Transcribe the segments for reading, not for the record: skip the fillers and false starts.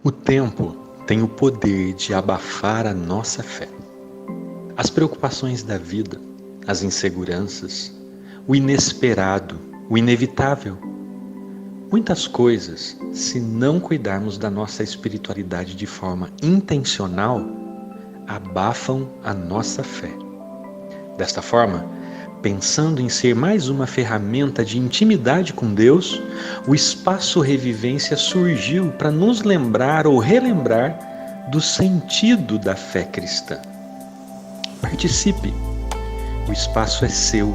O tempo tem o poder de abafar a nossa fé. As preocupações da vida, as inseguranças, o inesperado, o inevitável. Muitas coisas, se não cuidarmos da nossa espiritualidade de forma intencional, abafam a nossa fé. Desta forma, pensando em ser mais uma ferramenta de intimidade com Deus, o Espaço Revivência surgiu para nos lembrar ou relembrar do sentido da fé cristã. Participe! O espaço é seu,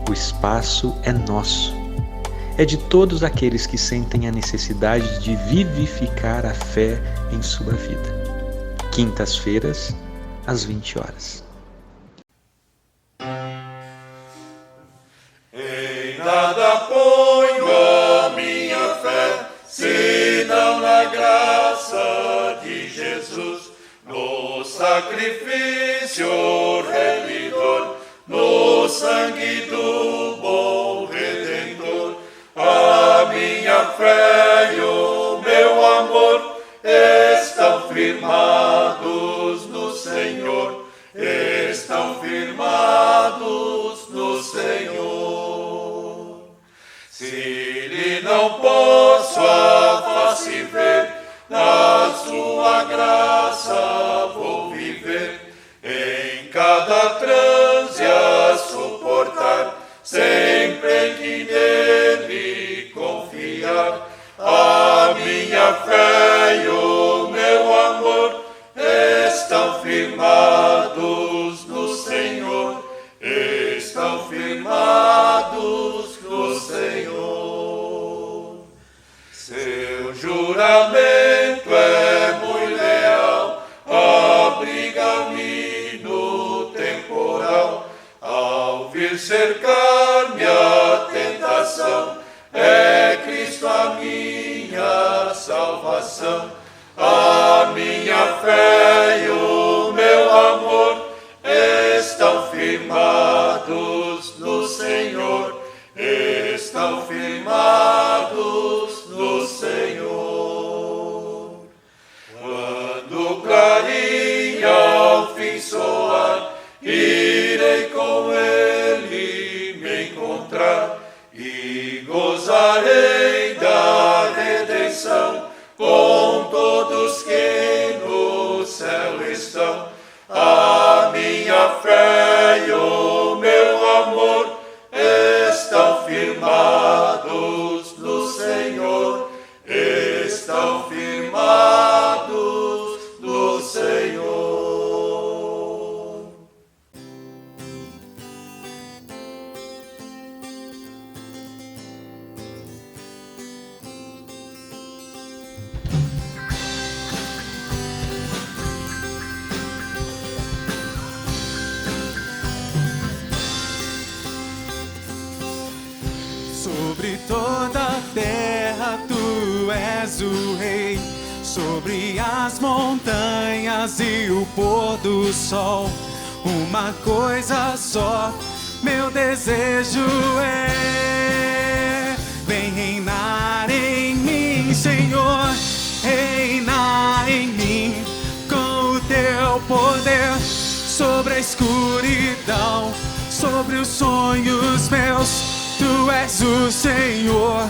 o espaço é nosso. É de todos aqueles que sentem a necessidade de vivificar a fé em sua vida. Quintas-feiras, às 20 horas. Em nada ponho a minha fé, senão na graça de Jesus, no sacrifício remidor, no sangue do bom Redentor. A minha fé e o meu amor estão firmados no Senhor, estão firmados no Senhor. Se lhe não posso a face ver, na sua graça vou viver, em cada transe a suportar, sempre que nele confiar. A minha fé e o meu amor estão firmados no Senhor, estão firmados no Senhor. Seu juramento é muito leal, abriga-me no temporal. Ao vir cercar-me a tentação, é Cristo a minha salvação. A minha fé e o meu amor estão firmados no Senhor, estão firmados no Senhor. Quando o clarim ao fim soar, irei com ele me encontrar e gozarei da redenção com todos que no céu estão. A minha fé e o meu amor estão firmados no Senhor, estão firmados no Senhor. Sobre toda a terra tu és o rei, sobre as montanhas e o pôr do sol. Uma coisa só, meu desejo é: vem reinar em mim, Senhor, reina em mim com o teu poder, sobre a escuridão, sobre os sonhos meus. Tu és o Senhor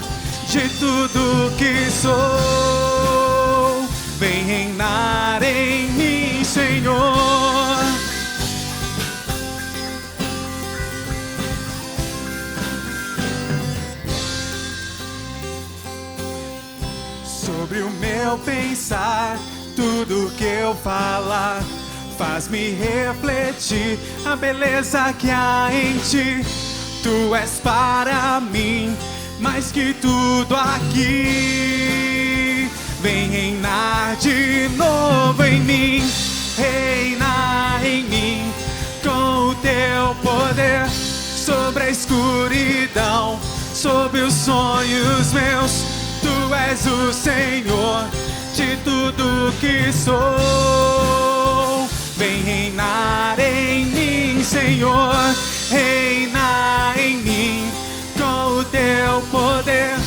de tudo que sou. Vem reinar em mim, Senhor. Sobre o meu pensar, tudo que eu falar, faz-me refletir a beleza que há em ti. Tu és para mim mais que tudo aqui. Vem reinar de novo em mim, reina em mim com o teu poder, sobre a escuridão, sobre os sonhos meus. Tu és o Senhor de tudo que sou. Vem reinar em mim, Senhor, reina em mim com o teu poder,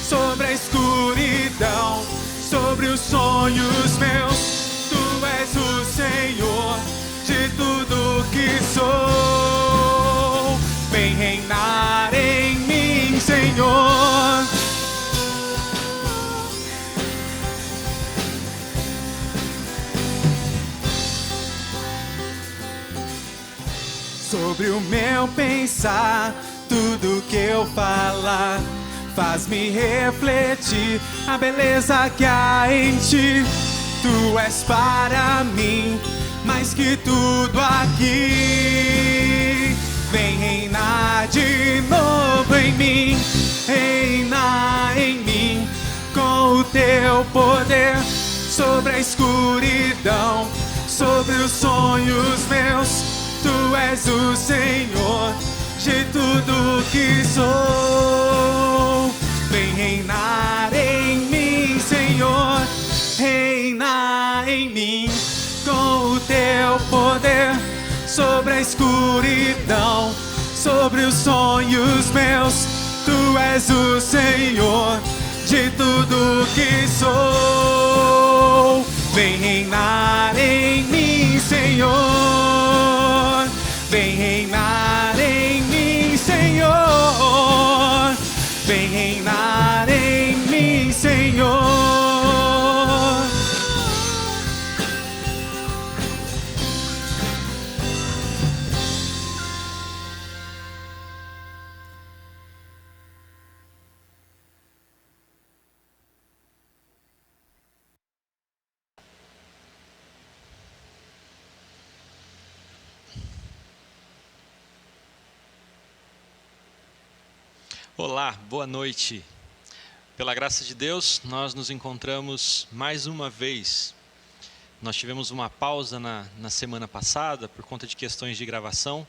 sobre a escuridão, sobre sobre os sonhos meus. Tu és o Senhor de tudo que sou. Vem reinar em mim, Senhor. Sobre o meu pensar, tudo que eu falar, faz-me refletir a beleza que há em ti. Tu és para mim mais que tudo aqui. Vem reinar de novo em mim, reinar em mim com o teu poder sobre a escuridão, sobre os sonhos meus. Tu és o Senhor de tudo que sou. Vem reinar em mim, Senhor, reinar em mim com o teu poder sobre a escuridão, sobre os sonhos meus. Tu és o Senhor de tudo que sou. Vem reinar em mim, Senhor. Vem reinar em mim, Senhor. Vem reinar em mim, Senhor. Olá, boa noite. Pela graça de Deus, nós nos encontramos mais uma vez. Nós tivemos uma pausa na semana passada por conta de questões de gravação,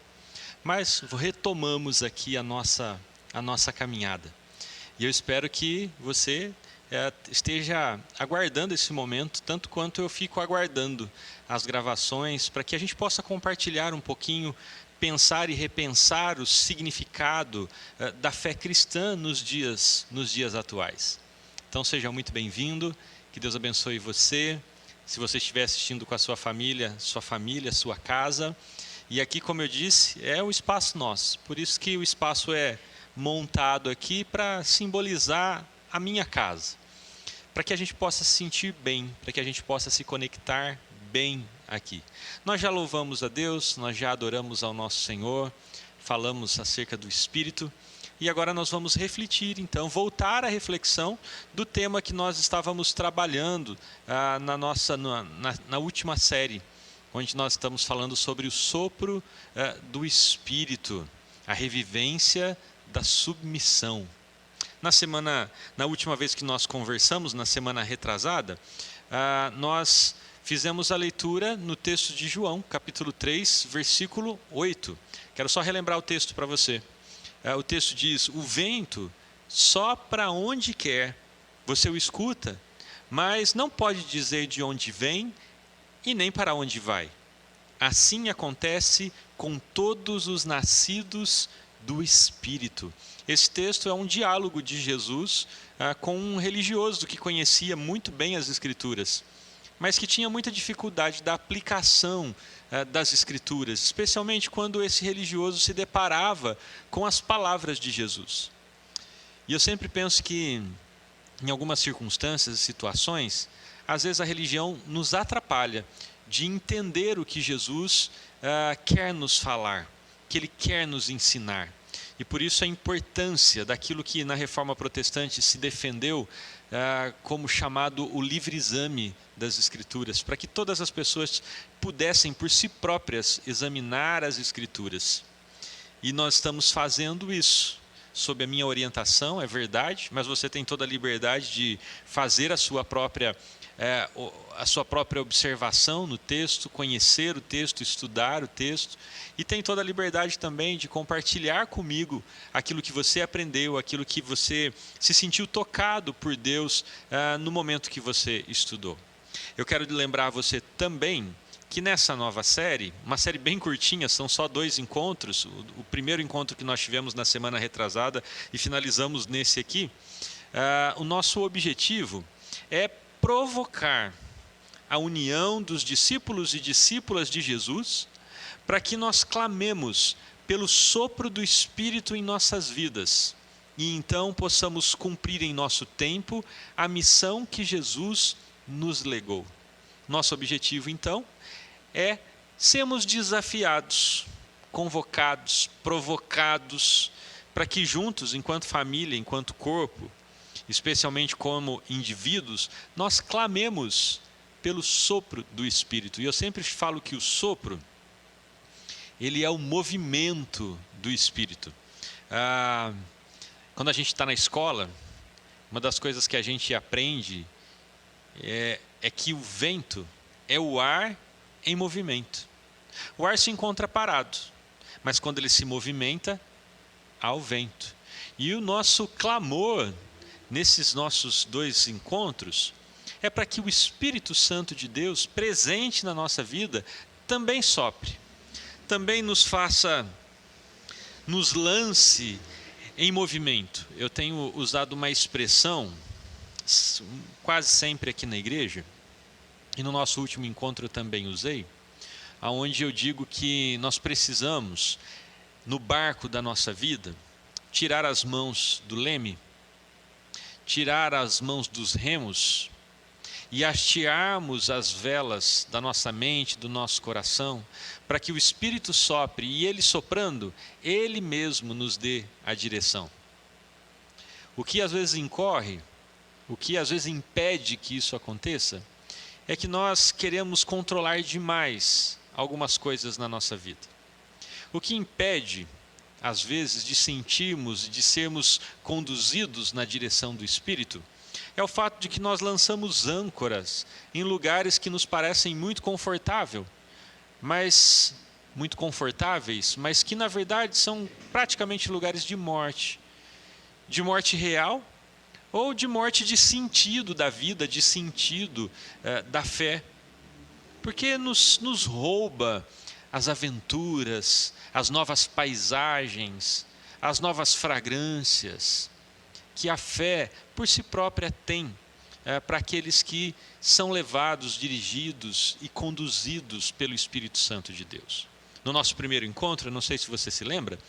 mas retomamos aqui a nossa caminhada. E eu espero que você esteja aguardando esse momento, tanto quanto eu fico aguardando as gravações, para que a gente possa compartilhar um pouquinho, pensar e repensar o significado da fé cristã nos dias atuais. Então seja muito bem-vindo, que Deus abençoe você. Se você estiver assistindo com a sua família, sua casa. E aqui, como eu disse, é o espaço nosso. Por isso que o espaço é montado aqui para simbolizar a minha casa. Para que a gente possa se sentir bem, para que a gente possa se conectar bem aqui. Nós já louvamos a Deus, nós já adoramos ao nosso Senhor, falamos acerca do Espírito. E agora nós vamos refletir, então, voltar à reflexão do tema que nós estávamos trabalhando na última série, onde nós estamos falando sobre o sopro do Espírito, a revivência da submissão. Na última vez que nós conversamos, na semana retrasada, nós fizemos a leitura no texto de João, capítulo 3, versículo 8. Quero só relembrar o texto para você. O texto diz: o vento sopra onde quer, você o escuta, mas não pode dizer de onde vem e nem para onde vai. Assim acontece com todos os nascidos do Espírito. Esse texto é um diálogo de Jesus com um religioso que conhecia muito bem as Escrituras, mas que tinha muita dificuldade da aplicação das Escrituras, especialmente quando esse religioso se deparava com as palavras de Jesus. E eu sempre penso que, em algumas circunstâncias e situações, às vezes a religião nos atrapalha de entender o que Jesus quer nos falar, que Ele quer nos ensinar. E por isso a importância daquilo que na Reforma Protestante se defendeu como chamado o livre exame das Escrituras, para que todas as pessoas pudessem por si próprias examinar as Escrituras. E nós estamos fazendo isso, sob a minha orientação, é verdade, mas você tem toda a liberdade de fazer a sua própria observação no texto, conhecer o texto, estudar o texto, e tem toda a liberdade também de compartilhar comigo aquilo que você aprendeu, aquilo que você se sentiu tocado por Deus no momento que você estudou. Eu quero lembrar você também que nessa nova série, uma série bem curtinha, são só 2 encontros, o primeiro encontro que nós tivemos na semana retrasada e finalizamos nesse aqui, o nosso objetivo é provocar a união dos discípulos e discípulas de Jesus, para que nós clamemos pelo sopro do Espírito em nossas vidas, e então possamos cumprir em nosso tempo a missão que Jesus nos legou. Nosso objetivo, então, é sermos desafiados, convocados, provocados, para que juntos, enquanto família, enquanto corpo, especialmente como indivíduos, nós clamemos pelo sopro do Espírito. E eu sempre falo que o sopro, ele é o movimento do Espírito. Quando a gente está na escola, uma das coisas que a gente aprende é que o vento é o ar em movimento. O ar se encontra parado, mas quando ele se movimenta, há o vento. E o nosso clamor nesses nossos dois encontros é para que o Espírito Santo de Deus, presente na nossa vida, também sopre, também nos faça, nos lance em movimento. Eu tenho usado uma expressão quase sempre aqui na igreja, e no nosso último encontro eu também usei, onde eu digo que nós precisamos, no barco da nossa vida, tirar as mãos do leme, tirar as mãos dos remos e hastearmos as velas da nossa mente, do nosso coração, para que o Espírito sopre, e Ele soprando, Ele mesmo nos dê a direção. O que às vezes incorre, o que às vezes impede que isso aconteça, é que nós queremos controlar demais algumas coisas na nossa vida. O que impede, às vezes, de sentirmos, de sermos conduzidos na direção do Espírito, é o fato de que nós lançamos âncoras em lugares que nos parecem muito confortáveis, mas que na verdade são praticamente lugares de morte real, ou de morte de sentido da vida, de sentido da fé, porque nos rouba as aventuras, as novas paisagens, as novas fragrâncias que a fé por si própria tem para aqueles que são levados, dirigidos e conduzidos pelo Espírito Santo de Deus. No nosso primeiro encontro, não sei se você se lembra,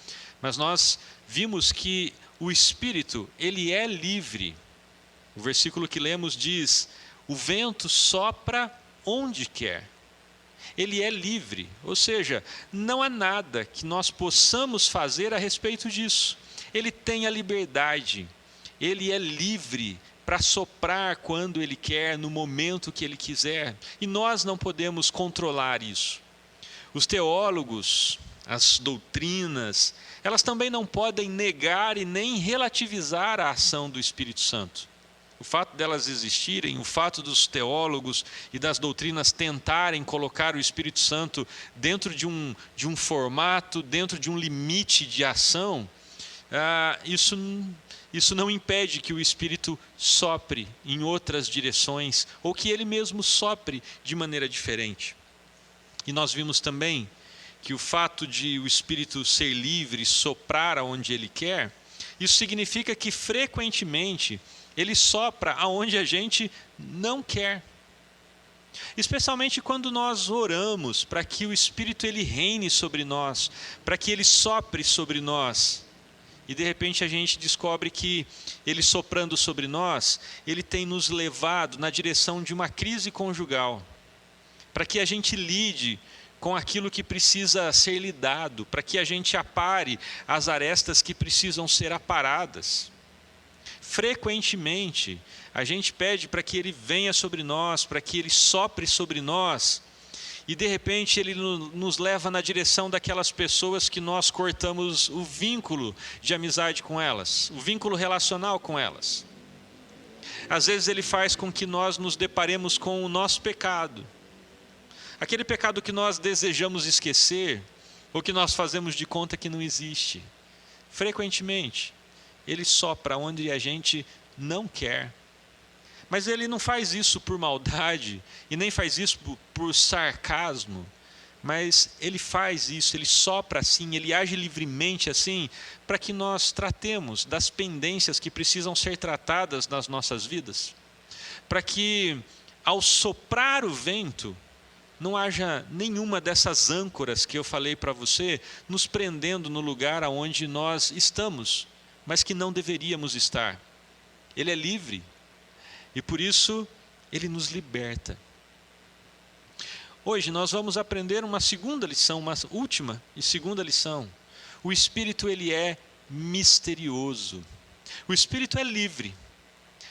mas nós vimos que o Espírito, ele é livre. O versículo que lemos diz: o vento sopra onde quer. Ele é livre, ou seja, não há nada que nós possamos fazer a respeito disso. Ele tem a liberdade, ele é livre para soprar quando ele quer, no momento que ele quiser, e nós não podemos controlar isso. Os teólogos, as doutrinas, elas também não podem negar e nem relativizar a ação do Espírito Santo. O fato delas existirem, o fato dos teólogos e das doutrinas tentarem colocar o Espírito Santo dentro de um formato, dentro de um limite de ação, isso não impede que o Espírito sopre em outras direções, ou que ele mesmo sopre de maneira diferente. E nós vimos também que o fato de o Espírito ser livre, soprar aonde ele quer, isso significa que frequentemente ele sopra aonde a gente não quer. Especialmente quando nós oramos para que o Espírito ele reine sobre nós, para que ele sopre sobre nós. E de repente a gente descobre que ele soprando sobre nós, ele tem nos levado na direção de uma crise conjugal, para que a gente lide com aquilo que precisa ser lidado, para que a gente apare as arestas que precisam ser aparadas. Frequentemente, a gente pede para que ele venha sobre nós, para que ele sopre sobre nós, e de repente ele nos leva na direção daquelas pessoas que nós cortamos o vínculo de amizade com elas, o vínculo relacional com elas. Às vezes ele faz com que nós nos deparemos com o nosso pecado, aquele pecado que nós desejamos esquecer, ou que nós fazemos de conta que não existe. Frequentemente, ele sopra onde a gente não quer. Mas ele não faz isso por maldade, e nem faz isso por sarcasmo, mas ele faz isso, ele sopra assim, ele age livremente assim, para que nós tratemos das pendências que precisam ser tratadas nas nossas vidas. para que, ao soprar o vento, não haja nenhuma dessas âncoras que eu falei para você, nos prendendo no lugar aonde nós estamos, mas que não deveríamos estar. Ele é livre, e por isso ele nos liberta. Hoje nós vamos aprender uma segunda lição, uma última e segunda lição. O Espírito, ele é misterioso. O Espírito é livre,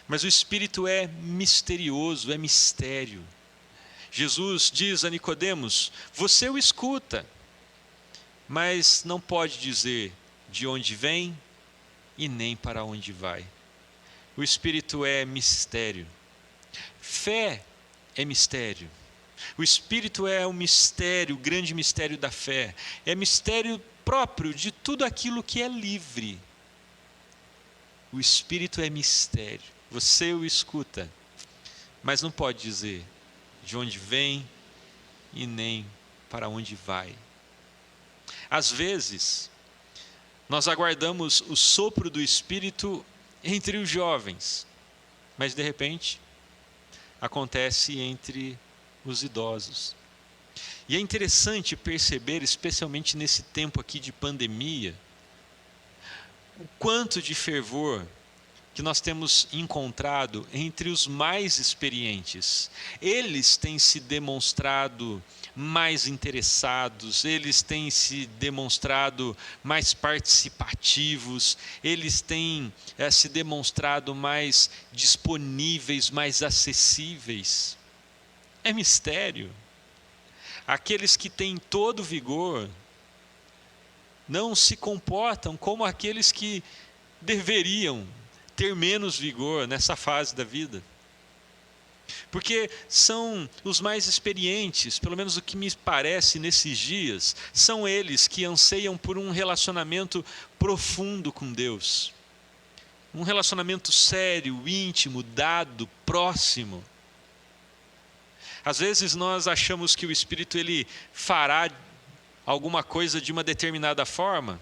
mas o Espírito é misterioso, é mistério. Jesus diz a Nicodemos: você o escuta, mas não pode dizer de onde vem e nem para onde vai. O Espírito é mistério. Fé é mistério. O Espírito é o mistério, o grande mistério da fé. É mistério próprio de tudo aquilo que é livre. O Espírito é mistério. Você o escuta, mas não pode dizer de onde vem e nem para onde vai. Às vezes, nós aguardamos o sopro do Espírito entre os jovens, mas de repente acontece entre os idosos. E é interessante perceber, especialmente nesse tempo aqui de pandemia, o quanto de fervor que nós temos encontrado entre os mais experientes. Eles têm se demonstrado mais interessados, eles têm se demonstrado mais participativos, eles têm se demonstrado mais disponíveis, mais acessíveis. É mistério. Aqueles que têm todo vigor não se comportam como aqueles que deveriam ter menos vigor nessa fase da vida. Porque são os mais experientes, pelo menos o que me parece nesses dias, são eles que anseiam por um relacionamento profundo com Deus. Um relacionamento sério, íntimo, dado, próximo. Às vezes nós achamos que o Espírito ele fará alguma coisa de uma determinada forma,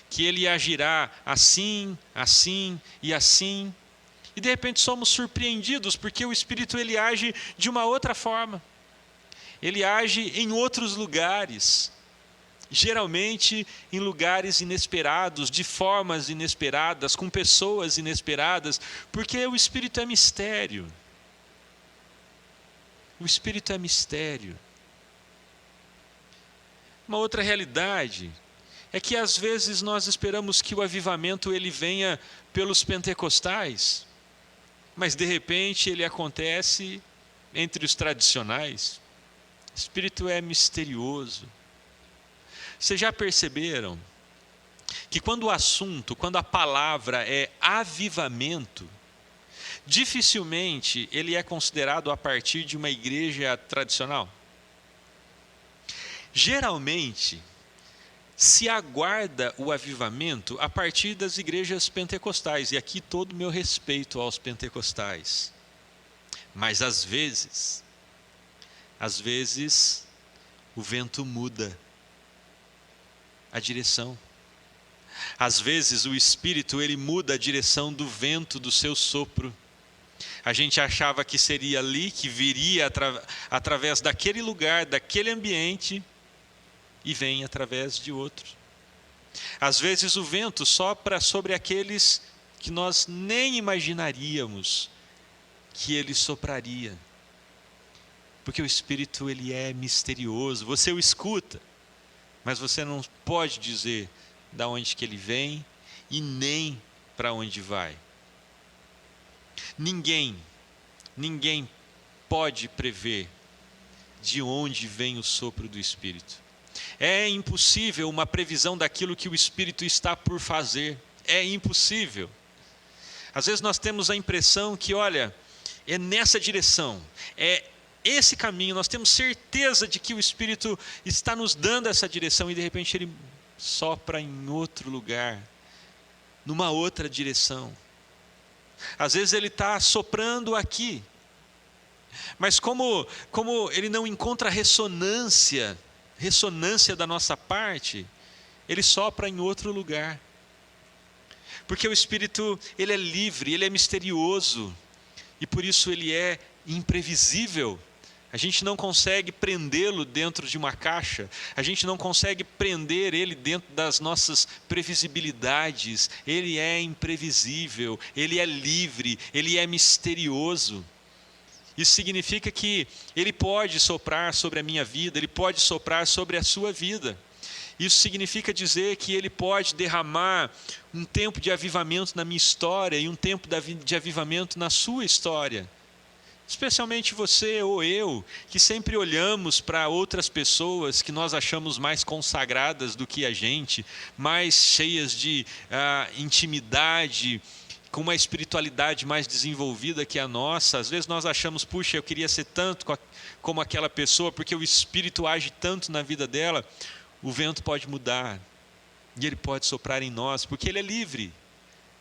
que ele agirá assim, assim e assim, e de repente somos surpreendidos porque o Espírito ele age de uma outra forma. Ele age em outros lugares, geralmente em lugares inesperados, de formas inesperadas, com pessoas inesperadas, porque o Espírito é mistério. O Espírito é mistério. Uma outra realidade é que às vezes nós esperamos que o avivamento ele venha pelos pentecostais, mas de repente ele acontece entre os tradicionais. O Espírito é misterioso. Vocês já perceberam que quando o assunto, quando a palavra é avivamento, dificilmente ele é considerado a partir de uma igreja tradicional? Geralmente, se aguarda o avivamento a partir das igrejas pentecostais, e aqui todo o meu respeito aos pentecostais. Mas às vezes, o vento muda a direção. Às vezes o Espírito ele muda a direção do vento do seu sopro. A gente achava que seria ali, que viria através daquele lugar, daquele ambiente, e vem através de outro. Às vezes o vento sopra sobre aqueles que nós nem imaginaríamos que ele sopraria. Porque o Espírito ele é misterioso. Você o escuta, mas você não pode dizer de onde que ele vem e nem para onde vai. Ninguém pode prever de onde vem o sopro do Espírito. É impossível uma previsão daquilo que o Espírito está por fazer. É impossível. Às vezes nós temos a impressão que, olha, é nessa direção, é esse caminho, nós temos certeza de que o Espírito está nos dando essa direção e de repente ele sopra em outro lugar, numa outra direção. Às vezes ele está soprando aqui, mas como ele não encontra ressonância da nossa parte, ele sopra em outro lugar. Porque o Espírito, ele é livre, ele é misterioso. e por isso ele é imprevisível. A gente não consegue prendê-lo dentro de uma caixa, a gente não consegue prender ele dentro das nossas previsibilidades. Ele é imprevisível, ele é livre, ele é misterioso. Isso significa que ele pode soprar sobre a minha vida, ele pode soprar sobre a sua vida. Isso significa dizer que ele pode derramar um tempo de avivamento na minha história e um tempo de avivamento na sua história. Especialmente você ou eu, que sempre olhamos para outras pessoas que nós achamos mais consagradas do que a gente, mais cheias de intimidade, com uma espiritualidade mais desenvolvida que a nossa. Às vezes nós achamos, puxa, eu queria ser tanto como aquela pessoa, porque o Espírito age tanto na vida dela. O vento pode mudar e ele pode soprar em nós, porque ele é livre.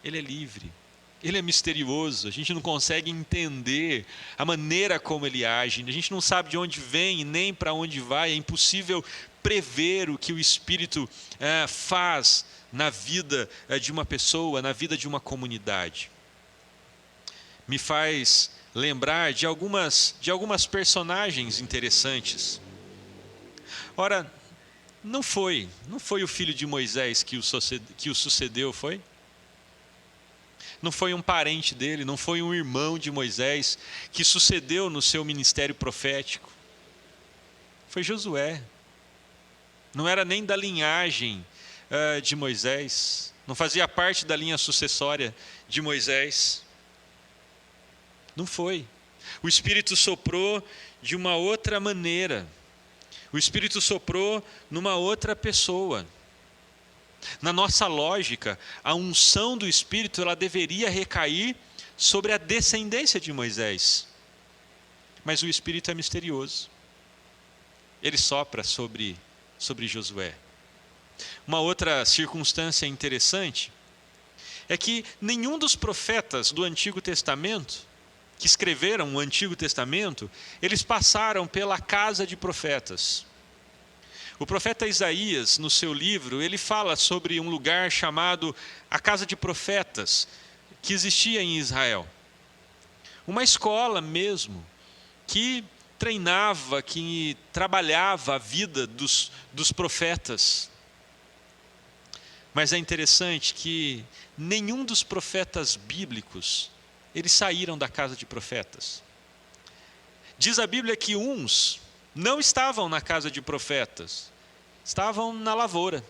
Ele é livre. Ele é misterioso, a gente não consegue entender a maneira como ele age, a gente não sabe de onde vem e nem para onde vai, é impossível prever o que o Espírito faz na vida de uma pessoa, na vida de uma comunidade. Me faz lembrar de algumas personagens interessantes. Ora, não foi o filho de Moisés que o sucedeu, foi? Não foi um parente dele, não foi um irmão de Moisés que sucedeu no seu ministério profético. Foi Josué. Não era nem da linhagem de Moisés, não fazia parte da linha sucessória de Moisés. Não foi. O Espírito soprou de uma outra maneira. O Espírito soprou numa outra pessoa. Na nossa lógica, a unção do Espírito ela deveria recair sobre a descendência de Moisés. Mas o Espírito é misterioso. Ele sopra sobre Josué. Uma outra circunstância interessante é que nenhum dos profetas do Antigo Testamento, que escreveram o Antigo Testamento, eles passaram pela casa de profetas. O profeta Isaías, no seu livro, ele fala sobre um lugar chamado a Casa de Profetas, que existia em Israel. Uma escola mesmo, que treinava, que trabalhava a vida dos profetas. Mas é interessante que nenhum dos profetas bíblicos, eles saíram da casa de profetas. Diz a Bíblia que uns não estavam na casa de profetas, estavam na lavoura.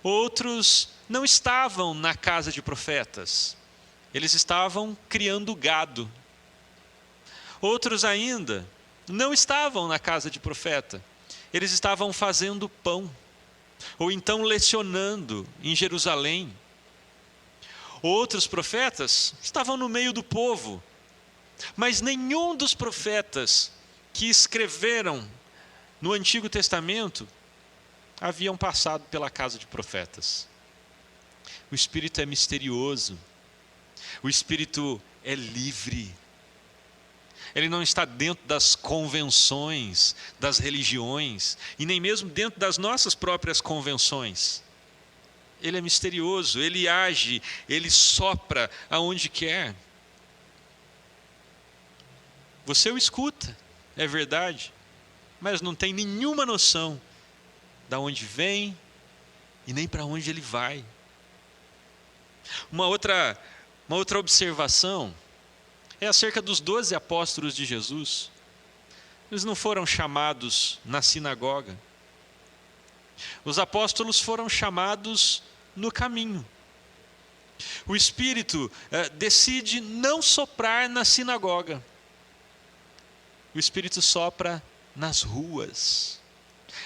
Outros não estavam na casa de profetas, eles estavam criando gado. Outros ainda não estavam na casa de profeta, eles estavam fazendo pão, ou então lecionando em Jerusalém. Outros profetas estavam no meio do povo, mas nenhum dos profetas que escreveram no Antigo Testamento haviam passado pela casa de profetas. O Espírito é misterioso, o Espírito é livre. Ele não está dentro das convenções, das religiões, e nem mesmo dentro das nossas próprias convenções. Ele é misterioso, ele age, ele sopra aonde quer. Você o escuta, é verdade, mas não tem nenhuma noção de onde vem e nem para onde ele vai. Uma outra observação é acerca dos 12 apóstolos de Jesus. Eles não foram chamados na sinagoga. Os apóstolos foram chamados no caminho. O Espírito decide não soprar na sinagoga. O Espírito sopra nas ruas.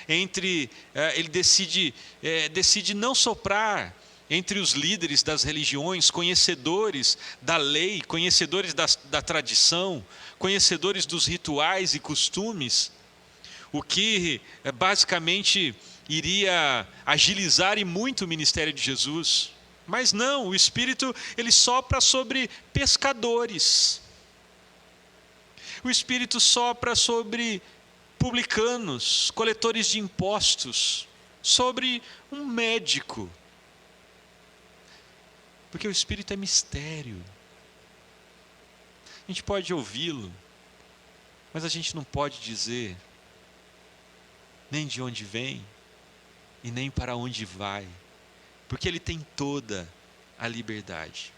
Ele decide não soprar entre os líderes das religiões, conhecedores da lei, conhecedores da tradição, conhecedores dos rituais e costumes, o que basicamente iria agilizar e muito o ministério de Jesus. Mas não, o Espírito ele sopra sobre pescadores. O Espírito sopra sobre publicanos, coletores de impostos, sobre um médico. Porque o Espírito é mistério. A gente pode ouvi-lo, mas a gente não pode dizer nem de onde vem e nem para onde vai, porque ele tem toda a liberdade.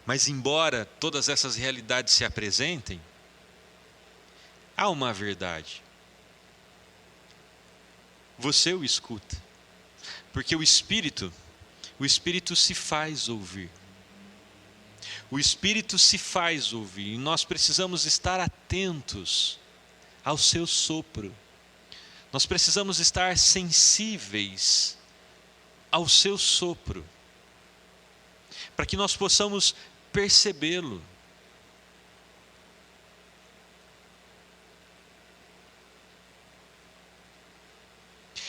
Mas embora todas essas realidades se apresentem, há uma verdade. Você o escuta, porque o Espírito se faz ouvir. O Espírito se faz ouvir, e nós precisamos estar atentos ao seu sopro. Nós precisamos estar sensíveis ao seu sopro, para que nós possamos percebê-lo.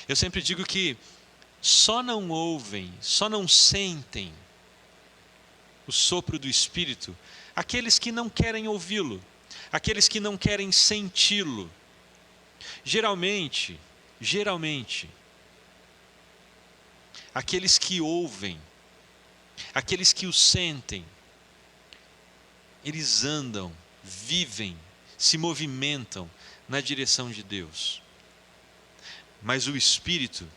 Eu sempre digo que só não ouvem, só não sentem o sopro do Espírito aqueles que não querem ouvi-lo, aqueles que não querem senti-lo. Geralmente, aqueles que ouvem, aqueles que o sentem, eles andam, vivem, se movimentam na direção de Deus. Mas o Espírito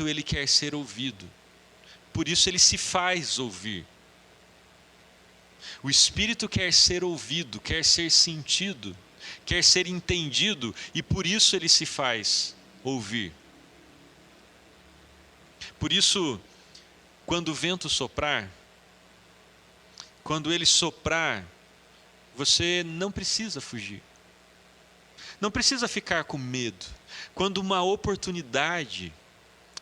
ele quer ser ouvido. Por isso ele se faz ouvir. O Espírito quer ser ouvido, quer ser sentido, quer ser entendido, e por isso ele se faz ouvir. Por isso, quando o vento soprar, quando ele soprar, você não precisa fugir. Não precisa ficar com medo. Quando uma oportunidade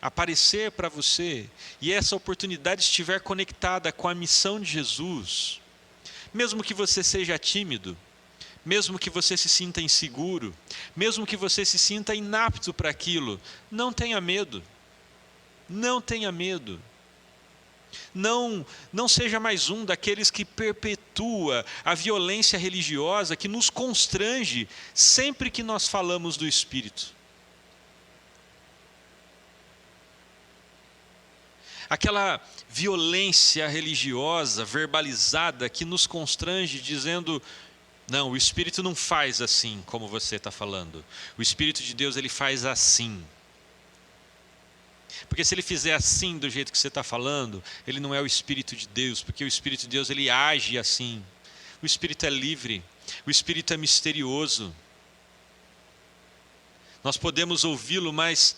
aparecer para você, e essa oportunidade estiver conectada com a missão de Jesus, mesmo que você seja tímido, mesmo que você se sinta inseguro, mesmo que você se sinta inapto para aquilo, não tenha medo. Não tenha medo. Não seja mais um daqueles que perpetua a violência religiosa que nos constrange sempre que nós falamos do Espírito. Aquela violência religiosa verbalizada que nos constrange dizendo: não, o Espírito não faz assim como você está falando. O Espírito de Deus ele faz assim. Porque se ele fizer assim do jeito que você está falando, ele não é o Espírito de Deus, porque o Espírito de Deus ele age assim. O Espírito é livre, o Espírito é misterioso. Nós podemos ouvi-lo, mas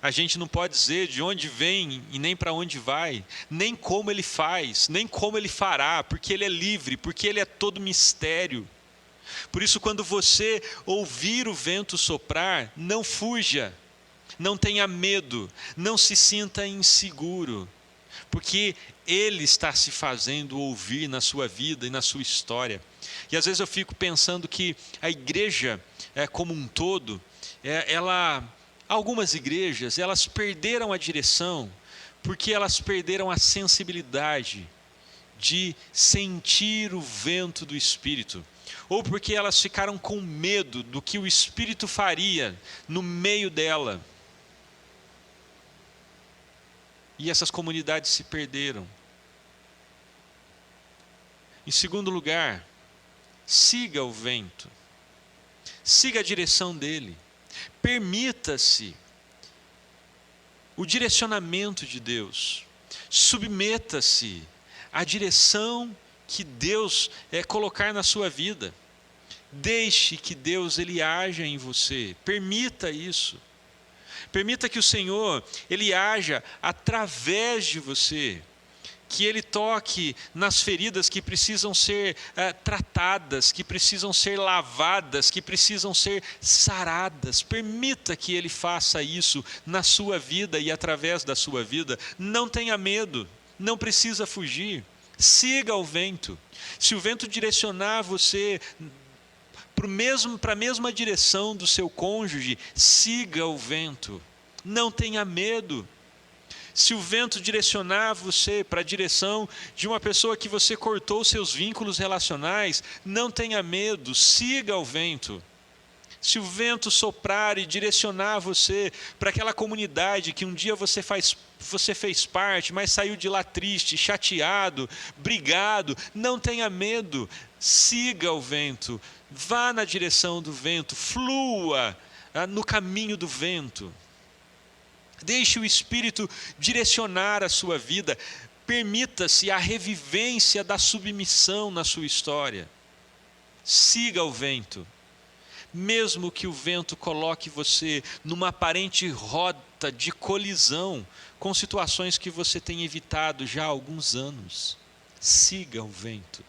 a gente não pode dizer de onde vem e nem para onde vai, nem como ele faz, nem como ele fará, porque ele é livre, porque ele é todo mistério. Por isso, quando você ouvir o vento soprar, não fuja. Não tenha medo, não se sinta inseguro, porque ele está se fazendo ouvir na sua vida e na sua história. E às vezes eu fico pensando que a igreja como um todo, algumas igrejas, elas perderam a direção, porque elas perderam a sensibilidade de sentir o vento do Espírito, ou porque elas ficaram com medo do que o Espírito faria no meio dela. E essas comunidades se perderam. Em segundo lugar, siga o vento. Siga a direção dele. Permita-se o direcionamento de Deus. Submeta-se à direção que Deus colocar na sua vida. Deixe que Deus ele haja em você. Permita isso. Permita que o Senhor, ele haja através de você, que ele toque nas feridas que precisam ser tratadas, que precisam ser lavadas, que precisam ser saradas. Permita que ele faça isso na sua vida e através da sua vida. Não tenha medo, não precisa fugir. Siga o vento. Se o vento direcionar você para a mesma direção do seu cônjuge, siga o vento, não tenha medo. Se o vento direcionar você para a direção de uma pessoa que você cortou seus vínculos relacionais, não tenha medo, siga o vento. Se o vento soprar e direcionar você para aquela comunidade que um dia você fez parte, mas saiu de lá triste, chateado, brigado, não tenha medo, siga o vento, vá na direção do vento, flua no caminho do vento. Deixe o Espírito direcionar a sua vida, permita-se a revivência da submissão na sua história. Siga o vento. Mesmo que o vento coloque você numa aparente rota de colisão com situações que você tem evitado já há alguns anos, siga o vento.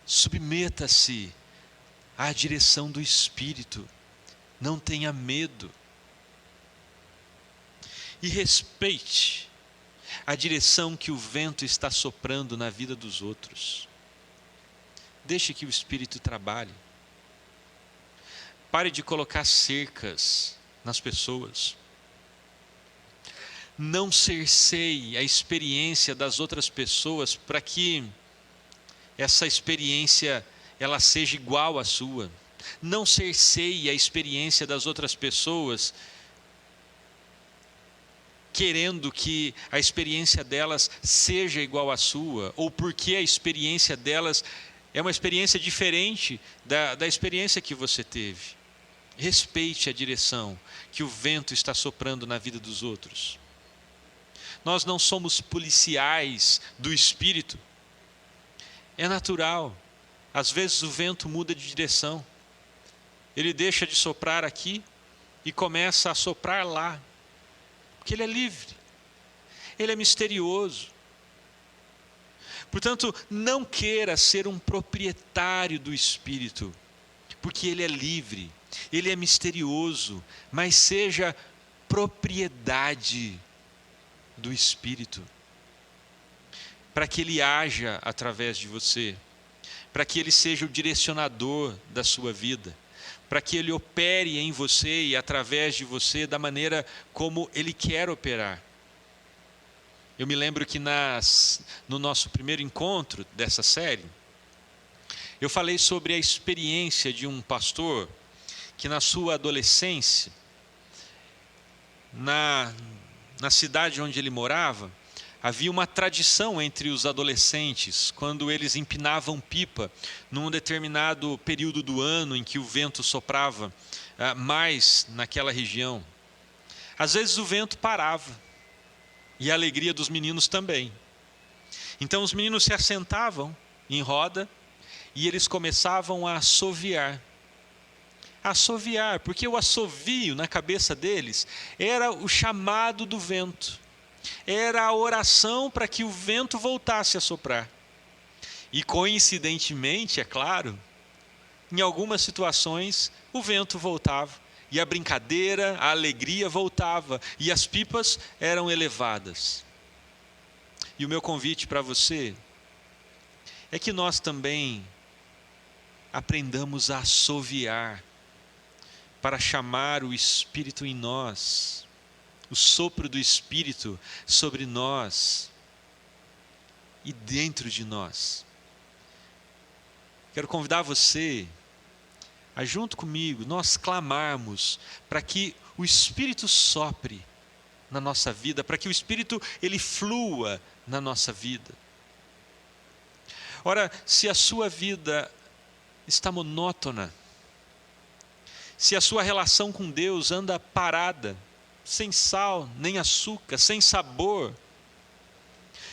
Submeta-se à direção do Espírito. Não tenha medo. E respeite a direção que o vento está soprando na vida dos outros. Deixe que o Espírito trabalhe. Pare de colocar cercas nas pessoas. Não cerceie a experiência das outras pessoas para que essa experiência ela seja igual à sua. Não cerceie a experiência das outras pessoas querendo que a experiência delas seja igual à sua, ou porque a experiência delas é uma experiência diferente da experiência que você teve. Respeite a direção que o vento está soprando na vida dos outros. Nós não somos policiais do Espírito. É natural. Às vezes o vento muda de direção. Ele deixa de soprar aqui e começa a soprar lá. Porque ele é livre. Ele é misterioso. Portanto, não queira ser um proprietário do Espírito, porque ele é livre. Ele é misterioso, mas seja propriedade do Espírito, para que ele haja através de você, para que ele seja o direcionador da sua vida, para que ele opere em você e através de você da maneira como ele quer operar. Eu me lembro que no nosso primeiro encontro dessa série, eu falei sobre a experiência de um pastor que na sua adolescência, na cidade onde ele morava, havia uma tradição entre os adolescentes, quando eles empinavam pipa, num determinado período do ano em que o vento soprava mais naquela região. Às vezes o vento parava, e a alegria dos meninos também. Então os meninos se assentavam em roda, e eles começavam a assoviar, porque o assovio na cabeça deles era o chamado do vento, era a oração para que o vento voltasse a soprar. E coincidentemente, é claro, em algumas situações o vento voltava, e a brincadeira, a alegria voltava, e as pipas eram elevadas. E o meu convite para você é que nós também aprendamos a assoviar, para chamar o Espírito em nós, o sopro do Espírito sobre nós e dentro de nós. Quero convidar você a, junto comigo, nós clamarmos para que o Espírito sopre na nossa vida, para que o Espírito ele flua na nossa vida. Ora, se a sua vida está monótona, se a sua relação com Deus anda parada, sem sal, nem açúcar, sem sabor,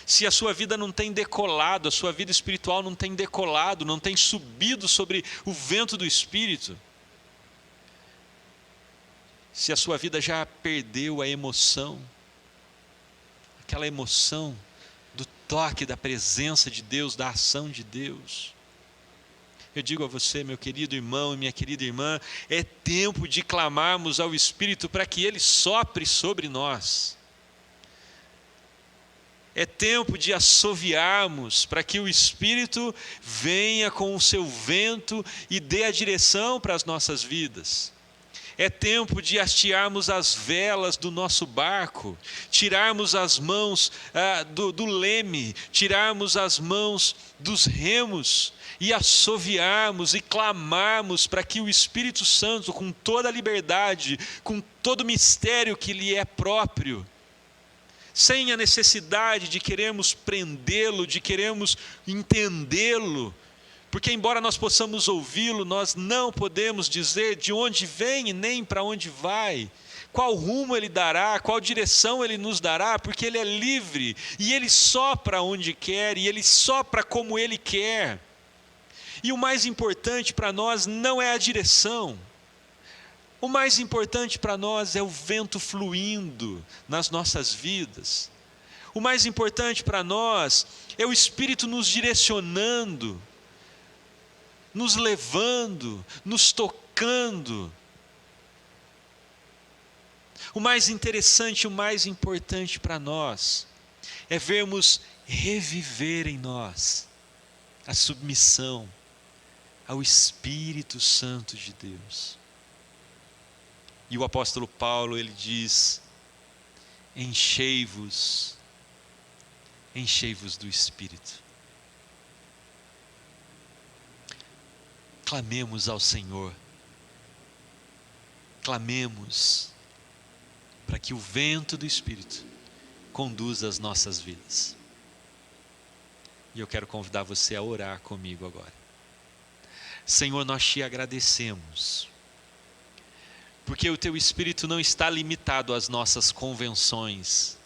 se a sua vida não tem decolado, a sua vida espiritual não tem decolado, não tem subido sobre o vento do Espírito, se a sua vida já perdeu a emoção, aquela emoção do toque da presença de Deus, da ação de Deus, eu digo a você, meu querido irmão e minha querida irmã, é tempo de clamarmos ao Espírito para que Ele sopre sobre nós. É tempo de assoviarmos para que o Espírito venha com o seu vento e dê a direção para as nossas vidas. É tempo de hastearmos as velas do nosso barco, tirarmos as mãos do leme, tirarmos as mãos dos remos e assoviarmos e clamarmos para que o Espírito Santo, com toda a liberdade, com todo o mistério que lhe é próprio, sem a necessidade de querermos prendê-lo, de querermos entendê-lo, porque embora nós possamos ouvi-lo, nós não podemos dizer de onde vem e nem para onde vai, qual rumo ele dará, qual direção ele nos dará, porque ele é livre, e ele sopra onde quer, e ele sopra como ele quer. E o mais importante para nós não é a direção, o mais importante para nós é o vento fluindo nas nossas vidas, o mais importante para nós é o Espírito nos direcionando, nos levando, nos tocando. O mais interessante, o mais importante para nós é vermos reviver em nós a submissão ao Espírito Santo de Deus. E o apóstolo Paulo, ele diz: enchei-vos do Espírito. Clamemos ao Senhor, clamemos para que o vento do Espírito conduza as nossas vidas. E eu quero convidar você a orar comigo agora. Senhor, nós te agradecemos, porque o teu Espírito não está limitado às nossas convenções,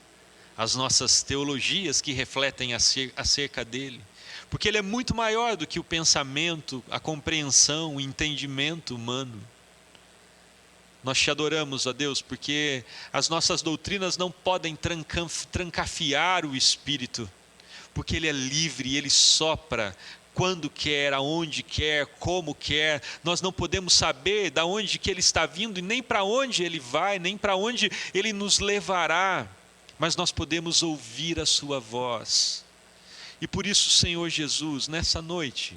às nossas teologias que refletem acerca dele, porque ele é muito maior do que o pensamento, a compreensão, o entendimento humano. Nós te adoramos, ó Deus, porque as nossas doutrinas não podem trancafiar o Espírito, porque ele é livre, ele sopra quando quer, aonde quer, como quer. Nós não podemos saber de onde que ele está vindo e nem para onde ele vai, nem para onde ele nos levará, mas nós podemos ouvir a sua voz. E por isso, Senhor Jesus, nessa noite,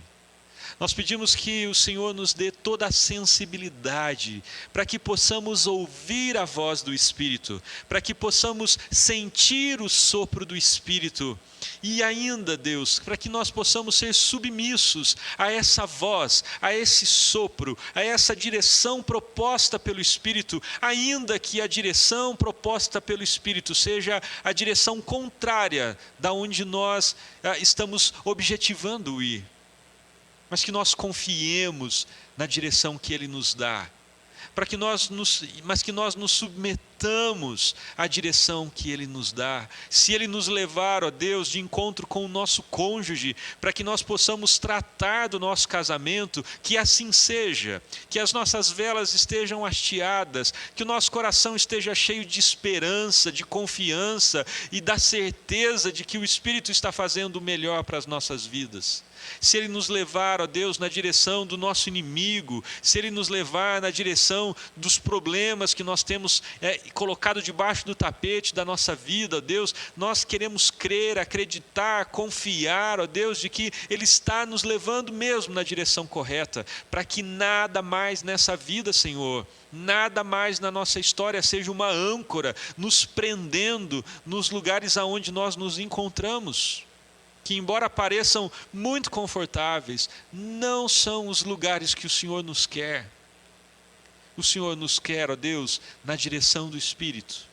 nós pedimos que o Senhor nos dê toda a sensibilidade para que possamos ouvir a voz do Espírito, para que possamos sentir o sopro do Espírito e ainda, Deus, para que nós possamos ser submissos a essa voz, a esse sopro, a essa direção proposta pelo Espírito, ainda que a direção proposta pelo Espírito seja a direção contrária da onde nós estamos objetivando ir. Mas que nós confiemos na direção que ele nos dá, mas que nós nos submetamos à direção que ele nos dá. Se ele nos levar, ó Deus, de encontro com o nosso cônjuge, para que nós possamos tratar do nosso casamento, que assim seja, que as nossas velas estejam hasteadas, que o nosso coração esteja cheio de esperança, de confiança e da certeza de que o Espírito está fazendo o melhor para as nossas vidas. Se ele nos levar, ó Deus, na direção do nosso inimigo, se ele nos levar na direção dos problemas que nós temos colocado debaixo do tapete da nossa vida, ó Deus, nós queremos crer, acreditar, confiar, ó Deus, de que ele está nos levando mesmo na direção correta, para que nada mais nessa vida, Senhor, nada mais na nossa história seja uma âncora nos prendendo nos lugares aonde nós nos encontramos, que embora pareçam muito confortáveis, não são os lugares que o Senhor nos quer. O Senhor nos quer, ó Deus, na direção do Espírito.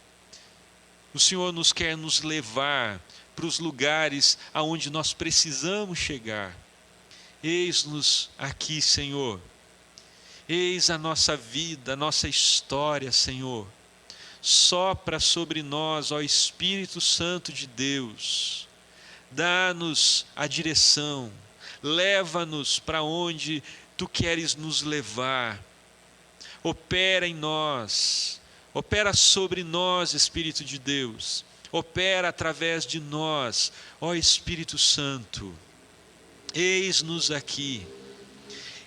O Senhor nos quer nos levar para os lugares aonde nós precisamos chegar. Eis-nos aqui, Senhor. Eis a nossa vida, a nossa história, Senhor. Sopra sobre nós, ó Espírito Santo de Deus. Dá-nos a direção, leva-nos para onde Tu queres nos levar. Opera em nós, opera sobre nós, Espírito de Deus, opera através de nós, ó Espírito Santo. Eis-nos aqui,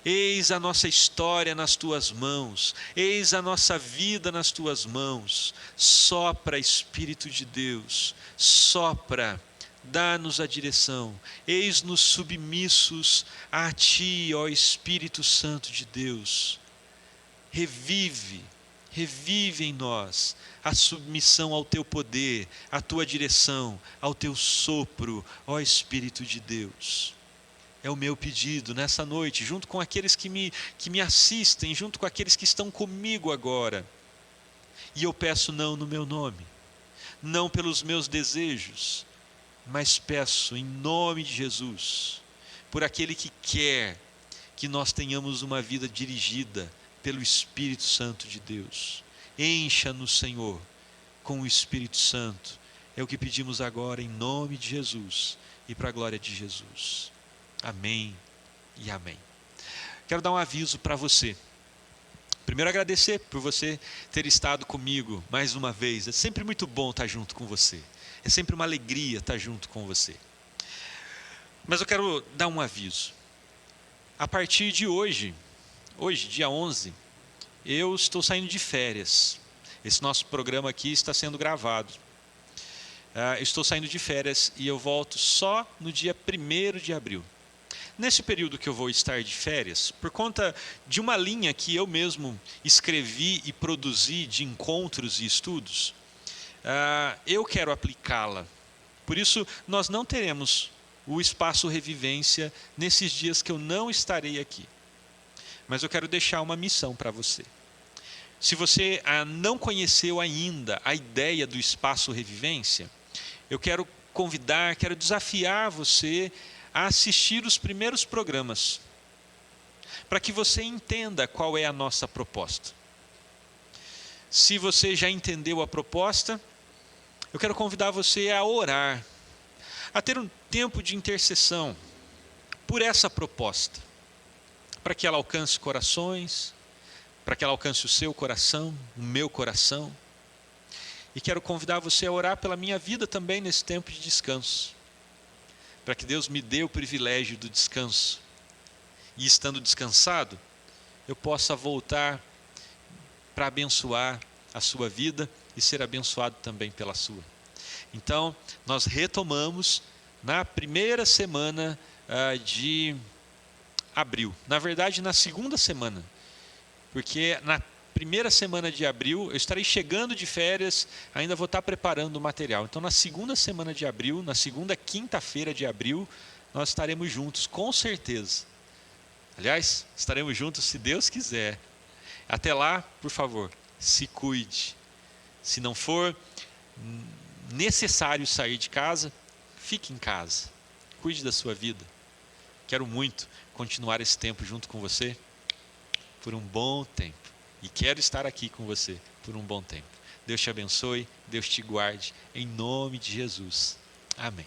eis a nossa história nas Tuas mãos, eis a nossa vida nas Tuas mãos. Sopra, Espírito de Deus, sopra. Dá-nos a direção, eis-nos submissos a Ti, ó Espírito Santo de Deus. Revive em nós a submissão ao Teu poder, à Tua direção, ao Teu sopro, ó Espírito de Deus. É o meu pedido nessa noite, junto com aqueles que me assistem, junto com aqueles que estão comigo agora. E eu peço não no meu nome, não pelos meus desejos, mas peço em nome de Jesus, por aquele que quer que nós tenhamos uma vida dirigida pelo Espírito Santo de Deus. Encha-nos, Senhor, com o Espírito Santo. É o que pedimos agora em nome de Jesus e para a glória de Jesus. Amém e amém. Quero dar um aviso para você. Primeiro, agradecer por você ter estado comigo mais uma vez. É sempre muito bom estar junto com você. É sempre uma alegria estar junto com você. Mas eu quero dar um aviso. A partir de hoje, dia 11, eu estou saindo de férias. Esse nosso programa aqui está sendo gravado. Estou saindo de férias e eu volto só no dia 1º de abril. Nesse período que eu vou estar de férias, por conta de uma linha que eu mesmo escrevi e produzi de encontros e estudos, eu quero aplicá-la. Por isso, nós não teremos o Espaço Revivência nesses dias que eu não estarei aqui. Mas eu quero deixar uma missão para você. Se você não conheceu ainda a ideia do Espaço Revivência, eu quero quero desafiar você a assistir os primeiros programas, para que você entenda qual é a nossa proposta. Se você já entendeu a proposta, eu quero convidar você a orar, a ter um tempo de intercessão por essa proposta, para que ela alcance corações, para que ela alcance o seu coração, o meu coração. E quero convidar você a orar pela minha vida também nesse tempo de descanso, para que Deus me dê o privilégio do descanso. E estando descansado, eu possa voltar para abençoar a sua vida e ser abençoado também pela sua. Então, nós retomamos na primeira semana de abril. Na verdade, na segunda semana. Porque na primeira semana de abril, eu estarei chegando de férias, ainda vou estar preparando o material. Então, na segunda semana de abril, na segunda quinta-feira de abril, nós estaremos juntos, com certeza. Aliás, estaremos juntos se Deus quiser. Até lá, por favor, se cuide. Se não for necessário sair de casa, fique em casa. Cuide da sua vida. Quero muito continuar esse tempo junto com você por um bom tempo. E quero estar aqui com você por um bom tempo. Deus te abençoe, Deus te guarde, em nome de Jesus. Amém.